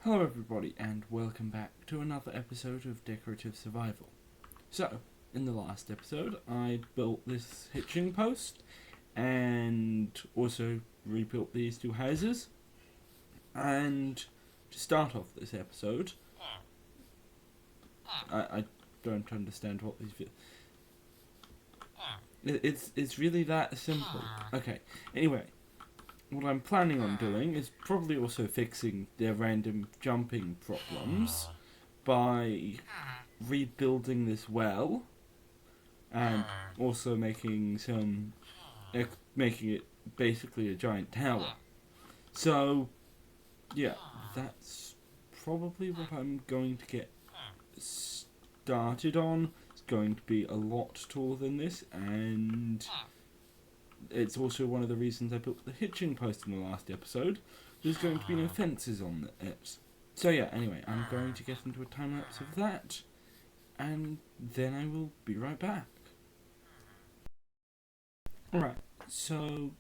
Hello everybody and welcome back to another episode of Decorative Survival. So, in the last episode I built this hitching post and also rebuilt these two houses. And to start off this episode, I don't understand what these... It's really that simple. Okay, anyway. What I'm planning on doing is probably also fixing their random jumping problems by rebuilding this well and also making it basically a giant tower. So yeah, that's probably what I'm going to get started on. It's going to be a lot taller than this, and it's also one of the reasons I built the hitching post in the last episode. There's going to be no fences on it. So yeah, anyway, I'm going to get into a time-lapse of that, and then I will be right back. Alright, so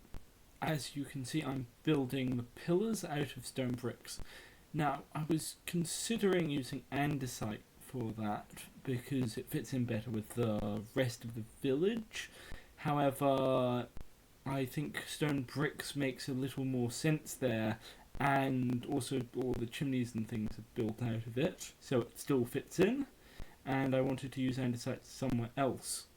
as you can see, I'm building the pillars out of stone bricks. Now, I was considering using andesite for that, because it fits in better with the rest of the village. However, I think stone bricks makes a little more sense there, and also all the chimneys and things are built out of it, so it still fits in, and I wanted to use andesite somewhere else.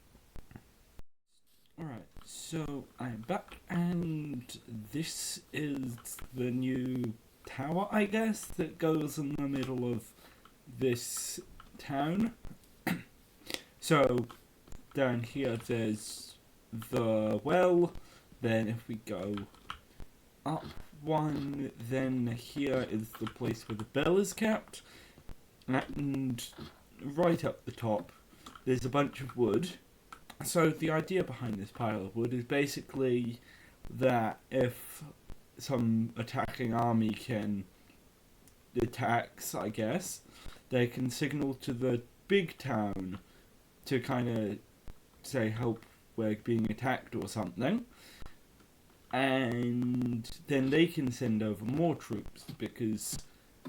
Alright, so I'm back, and this is the new tower, I guess, that goes in the middle of this town. So, down here there's the well. Then if we go up one, then here is the place where the bell is kept, and right up the top there's a bunch of wood. So the idea behind this pile of wood is basically that if some attacking army attacks, I guess, they can signal to the big town to kind of say help, we're being attacked or something. And then they can send over more troops, because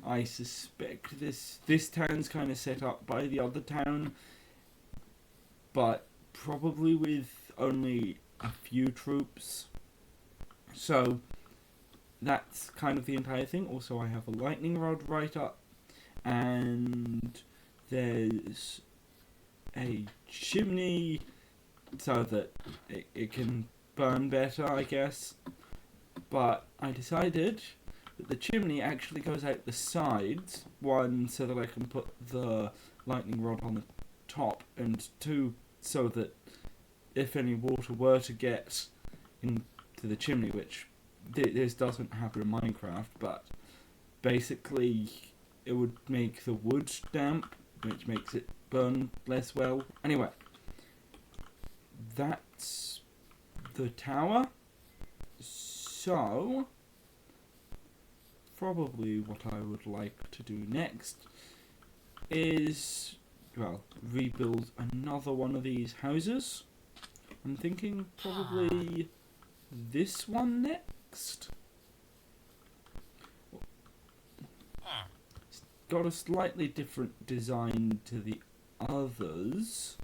I suspect this town's kind of set up by the other town, but probably with only a few troops. So that's kind of the entire thing. Also, I have a lightning rod right up, and there's a chimney so that it can burn better, I guess. But I decided that the chimney actually goes out the sides, one so that I can put the lightning rod on the top, and two so that if any water were to get into the chimney, which this doesn't happen in Minecraft, but basically it would make the wood damp, which makes it burn less well. Anyway, that's the tower. So probably what I would like to do next is, well, rebuild another one of these houses. I'm thinking probably this one next. It's got a slightly different design to the others,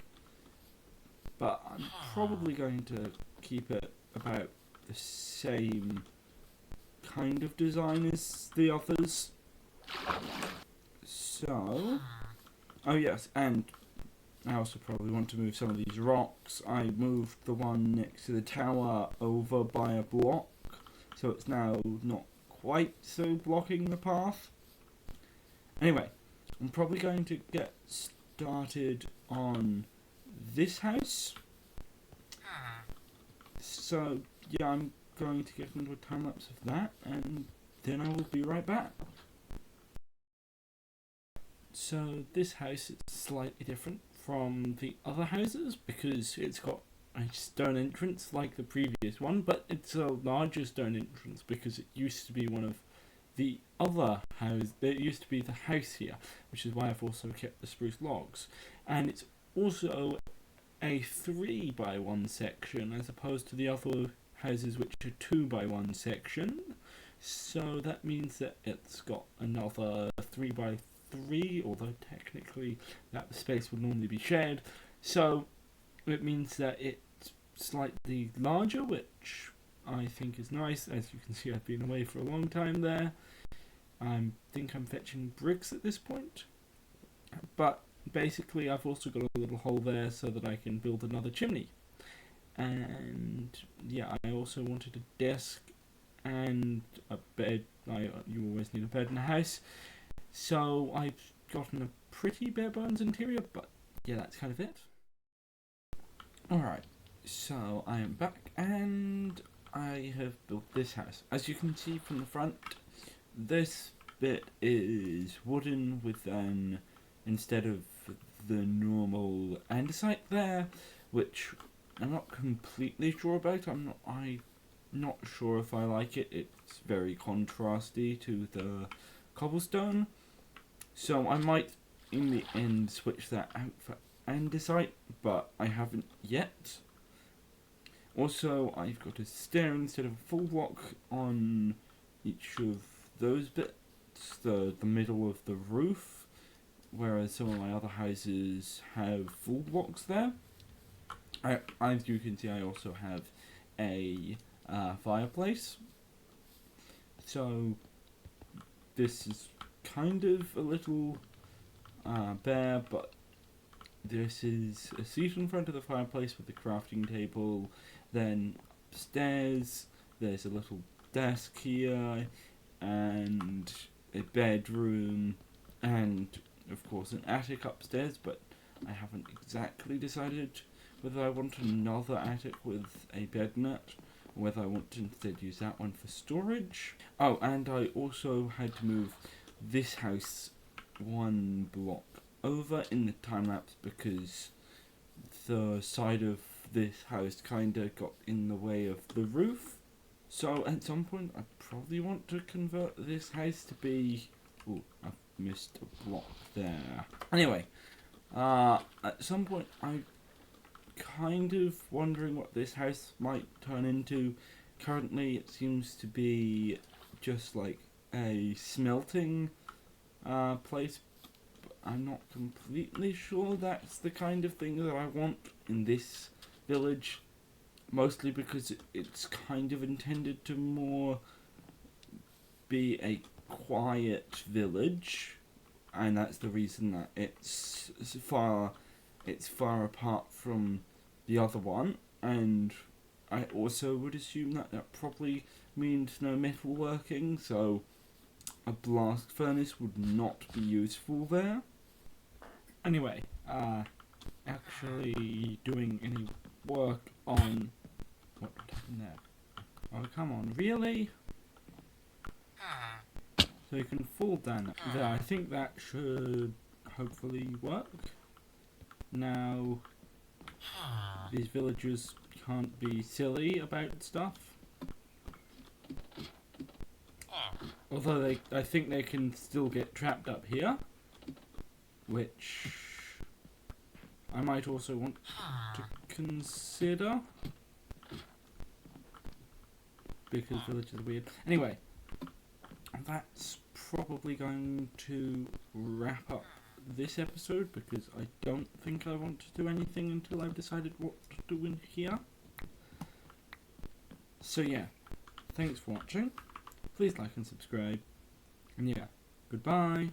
but I'm probably going to keep it about the same kind of design as the others. So, oh yes, and I also probably want to move some of these rocks. I moved the one next to the tower over by a block, so it's now not quite so blocking the path. Anyway, I'm probably going to get started on this house. So yeah, I'm going to get into a time lapse of that, and then I will be right back. So this house is slightly different from the other houses because it's got a stone entrance like the previous one, but it's a larger stone entrance because it used to be one of the other houses. It used to be the house here, which is why I've also kept the spruce logs. And it's also a 3x1 section as opposed to the other houses which are 2x1 section. So that means that it's got another 3x3, although technically that space would normally be shared. So it means that it's slightly larger, which I think is nice. As you can see, I've been away for a long time there. I think I'm fetching bricks at this point. But basically I've also got a little hole there so that I can build another chimney. And yeah, I also wanted a desk and a bed. You always need a bed in a house. So I've gotten a pretty bare bones interior, but yeah, that's kind of it. Alright, so I am back and I have built this house. As you can see from the front, this bit is wooden with an, instead of the normal andesite there, which I'm not completely sure about. I'm not sure if I like it. It's very contrasty to the cobblestone, so I might in the end switch that out for andesite, but I haven't yet. Also, I've got a stair instead of a full block on each of those bits, the middle of the roof, whereas some of my other houses have full blocks there. As you can see, I also have a fireplace. So this is kind of a little bare, but this is a seat in front of the fireplace with a crafting table. Then upstairs, there's a little desk here, and a bedroom, and of course an attic upstairs, but I haven't exactly decided whether I want another attic with a bed in it, or whether I want to instead use that one for storage. Oh, and I also had to move this house one block over in the time-lapse because the side of this house kinda got in the way of the roof. So at some point I probably want to convert this house to be... Oh, I've missed a block there. Anyway, at some point I'm kind of wondering what this house might turn into. Currently it seems to be just like a smelting place, but I'm not completely sure that's the kind of thing that I want in this village, mostly because it's kind of intended to more be a quiet village, and that's the reason that it's far apart from the other one. And I also would assume that probably means no metalworking, so a blast furnace would not be useful there. Anyway, actually doing any work on... What happened there? Oh, come on, really? So you can fall down there. I think that should hopefully work. Now, these villagers can't be silly about stuff. Although I think they can still get trapped up here, which I might also want to consider, because villagers are weird. Anyway, that's probably going to wrap up this episode, because I don't think I want to do anything until I've decided what to do in here. So yeah, thanks for watching. Please like and subscribe. And yeah, goodbye.